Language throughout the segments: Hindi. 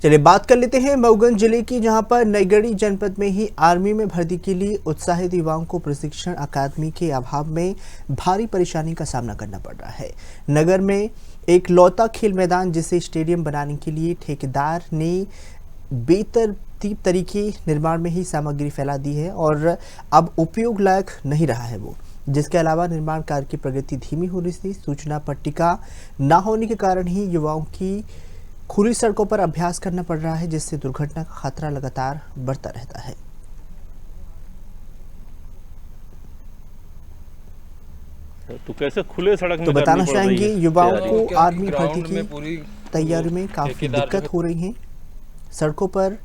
चलिए बात कर लेते हैं मऊगंज जिले की, जहां पर नईगढ़ी जनपद में ही आर्मी में भर्ती के लिए उत्साहित युवाओं को प्रशिक्षण अकादमी के अभाव में भारी परेशानी का सामना करना पड़ रहा है। नगर में एक लौता खेल मैदान जिसे स्टेडियम बनाने के लिए ठेकेदार ने बेतरतीब तरीके निर्माण में ही सामग्री फैला दी है और अब उपयोग लायक नहीं रहा है वो। जिसके अलावा निर्माण कार्य की प्रगति धीमी होने से सूचना पट्टिका न होने के कारण ही युवाओं की खुली सड़कों पर अभ्यास करना पड़ रहा है, जिससे दुर्घटना का खतरा लगातार बढ़ता रहता है। तो कैसे खुले सड़क में तो बताना चाहेंगे युवाओं को आर्मी भर्ती की तैयारी में काफी दिक्कत हो रही है। सड़कों पर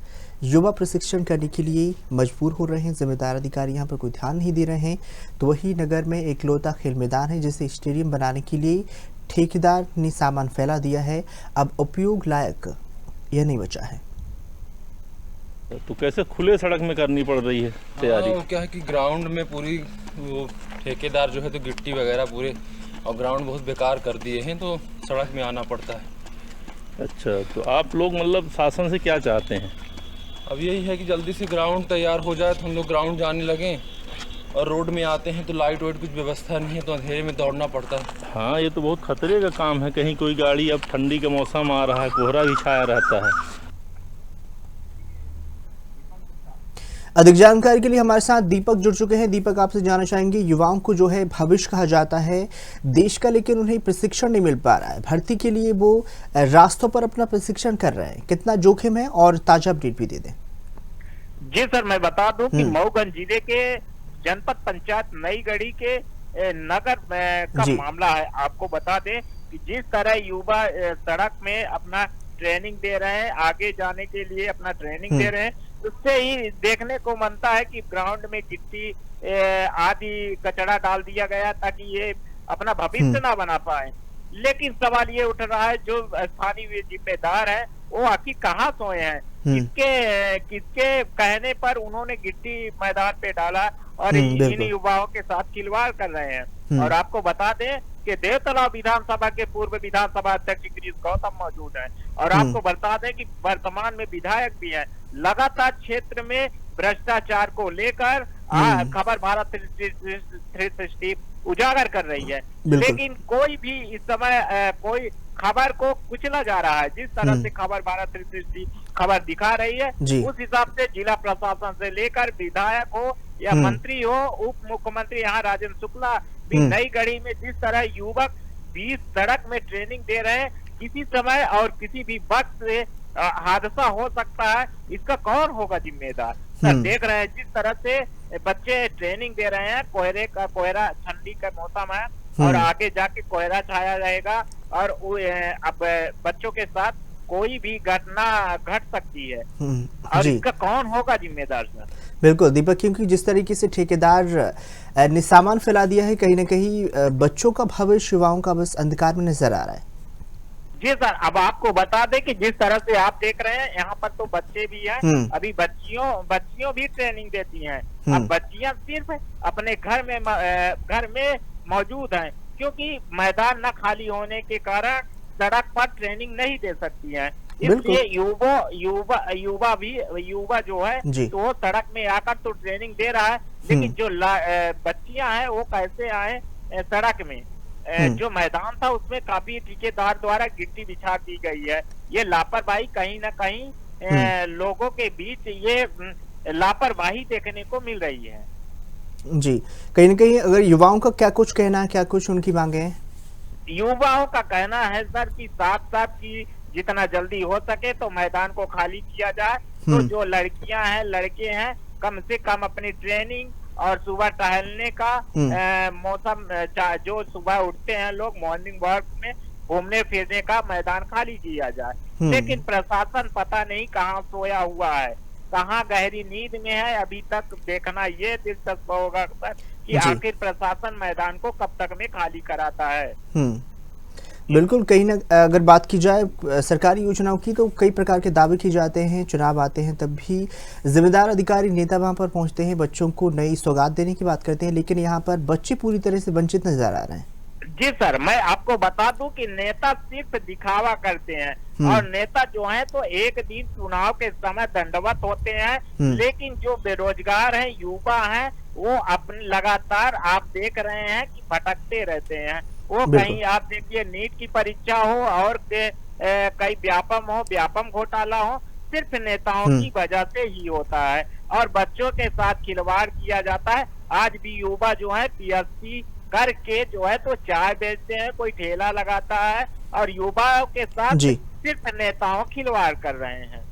युवा प्रशिक्षण करने के लिए मजबूर हो रहे हैं। जिम्मेदार अधिकारी यहाँ पर कोई ध्यान नहीं दे रहे हैं। तो वही नगर में एक लौता खेल मैदान है जिसे स्टेडियम बनाने के लिए ठेकेदार ने सामान फैला दिया है, अब उपयोग लायक यह नहीं बचा है। तो कैसे खुले सड़क में करनी पड़ रही है तैयारी? क्या है कि ग्राउंड में पूरी वो ठेकेदार जो है तो गिट्टी वगैरह पूरे और ग्राउंड बहुत बेकार कर दिए हैं, तो सड़क में आना पड़ता है। अच्छा, तो आप लोग मतलब शासन से क्या चाहते हैं? अब यही है कि जल्दी से ग्राउंड तैयार हो जाए तो हम लोग ग्राउंड जाने लगें, और रोड में आते हैं तो लाइट वाइट कुछ व्यवस्था नहीं है, तो अंधेरे में दौड़ना पड़ता है। हाँ, ये तो बहुत खतरे का काम है। कहीं कोई गाड़ी, अब ठंडी का मौसम आ रहा है, कोहरा भी छाया रहता है। अधिक जानकारी के लिए हमारे साथ दीपक जुड़ चुके हैं। दीपक, आपसे जानना चाहेंगे, युवाओं को जो है भविष्य कहा जाता है देश का, लेकिन उन्हें प्रशिक्षण नहीं मिल पा रहा है। भर्ती के लिए वो रास्तों पर अपना प्रशिक्षण कर रहे हैं, कितना जोखिम है और ताजा अपडेट भी दे दें। जी सर, मैं बता दूं कि मऊगंज जिले के जनपद पंचायत नईगढ़ी के नगर का मामला है। आपको बता दें कि जिस तरह युवा सड़क में अपना ट्रेनिंग दे रहे हैं, आगे जाने के लिए अपना ट्रेनिंग दे रहे हैं, उससे ही देखने को मनता है कि ग्राउंड में गिट्टी आदि कचरा डाल दिया गया ताकि ये अपना भविष्य ना बना पाए। लेकिन सवाल ये उठ रहा है, जो स्थानीय जिम्मेदार है वो आखिर कहाँ सोए हैं? किसके कहने पर उन्होंने गिट्टी मैदान पे डाला और इन युवाओं के साथ खिलवाड़ कर रहे हैं। और आपको बता दें कि देवतलाव विधानसभा के पूर्व विधानसभा अध्यक्ष गिरीश गौतम मौजूद हैं, और आपको बता दें कि वर्तमान में विधायक भी हैं। लगातार क्षेत्र में भ्रष्टाचार को लेकर खबर भारत 360 उजागर कर रही है, लेकिन कोई भी इस समय कोई खबर को कुचला जा रहा है। जिस तरह से खबर भारत 360 खबर दिखा रही है, उस हिसाब से जिला प्रशासन से लेकर विधायक हो या मंत्री हो, उप मुख्यमंत्री यहाँ राजेंद्र शुक्ला भी नईगढ़ी में जिस तरह युवक 20 सड़क में ट्रेनिंग दे रहे हैं, किसी समय और किसी भी वक्त से हादसा हो सकता है। इसका कौन होगा जिम्मेदार? सर, देख रहे हैं जिस तरह से बच्चे ट्रेनिंग दे रहे हैं, कोहरा ठंडी का मौसम है और आगे जाके कोहरा छाया रहेगा, और अब बच्चों के साथ कोई भी घटना घट सकती है, और इसका कौन होगा जिम्मेदार? सर बिल्कुल दीपक, क्योंकि जिस तरीके से ठेकेदार ने सामान फैला दिया है, कहीं ना कहीं बच्चों का भविष्य, युवाओं का बस अंधकार में नजर आ रहा है। जी सर, अब आपको बता दें कि जिस तरह से आप देख रहे हैं, यहाँ पर तो बच्चे भी हैं, अभी बच्चियों भी ट्रेनिंग देती हैं। अब बच्चियां सिर्फ अपने घर में मौजूद हैं, क्योंकि मैदान न खाली होने के कारण सड़क पर ट्रेनिंग नहीं दे सकती हैं। इसलिए युवा जो है तो वो सड़क में आकर तो ट्रेनिंग दे रहा है, लेकिन जो बच्चियां हैं वो कैसे आए सड़क में? जो मैदान था उसमें काफी ठेकेदार द्वारा गिट्टी बिछा दी गई है। ये लापरवाही कहीं ना कहीं लोगों के बीच ये लापरवाही देखने को मिल रही है। जी, कहीं ना कहीं अगर युवाओं का क्या कुछ कहना है, क्या कुछ उनकी मांगे हैं? युवाओं का कहना है सर कि साफ की जितना जल्दी हो सके तो मैदान को खाली किया जाए, तो जो लड़कियां हैं, लड़के हैं, कम से कम अपनी ट्रेनिंग और सुबह टहलने का मौसम, जो सुबह उठते हैं लोग मॉर्निंग वॉक में घूमने फिरने का मैदान खाली किया जाए। लेकिन प्रशासन पता नहीं कहाँ सोया हुआ है, कहाँ गहरी नींद में है। अभी तक देखना ये दिलचस्प होगा सर कि आखिर प्रशासन मैदान को कब तक में खाली कराता है। बिल्कुल, कहीं ना अगर बात की जाए सरकारी योजनाओं की, तो कई प्रकार के दावे किए जाते हैं, चुनाव आते हैं तब भी जिम्मेदार अधिकारी नेता वहां पर पहुंचते हैं, बच्चों को नई सौगात देने की बात करते हैं, लेकिन यहाँ पर बच्चे पूरी तरह से वंचित नजर आ रहे हैं। जी सर, मैं आपको बता दूं कि नेता सिर्फ दिखावा करते हैं और नेता जो है तो एक दिन चुनाव के समय दंडवत होते हैं, लेकिन जो बेरोजगार हैं, युवा हैं, वो अपने लगातार आप देख रहे हैं कि भटकते रहते हैं। वो कहीं आप देखिए नीट की परीक्षा हो और कहीं व्यापम घोटाला हो, सिर्फ नेताओं की वजह से ही होता है और बच्चों के साथ खिलवाड़ किया जाता है। आज भी युवा जो है पीएचडी करके जो है तो चाय बेचते हैं, कोई ठेला लगाता है और युवाओं के साथ सिर्फ नेताओं खिलवाड़ कर रहे हैं।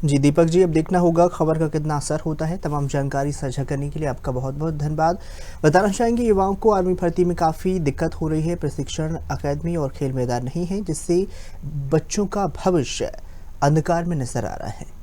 जी दीपक जी, अब देखना होगा खबर का कितना असर होता है। तमाम जानकारी साझा करने के लिए आपका बहुत बहुत धन्यवाद। बताना चाहेंगे युवाओं को आर्मी भर्ती में काफ़ी दिक्कत हो रही है, प्रशिक्षण अकादमी और खेल मैदान नहीं है, जिससे बच्चों का भविष्य अंधकार में नजर आ रहा है।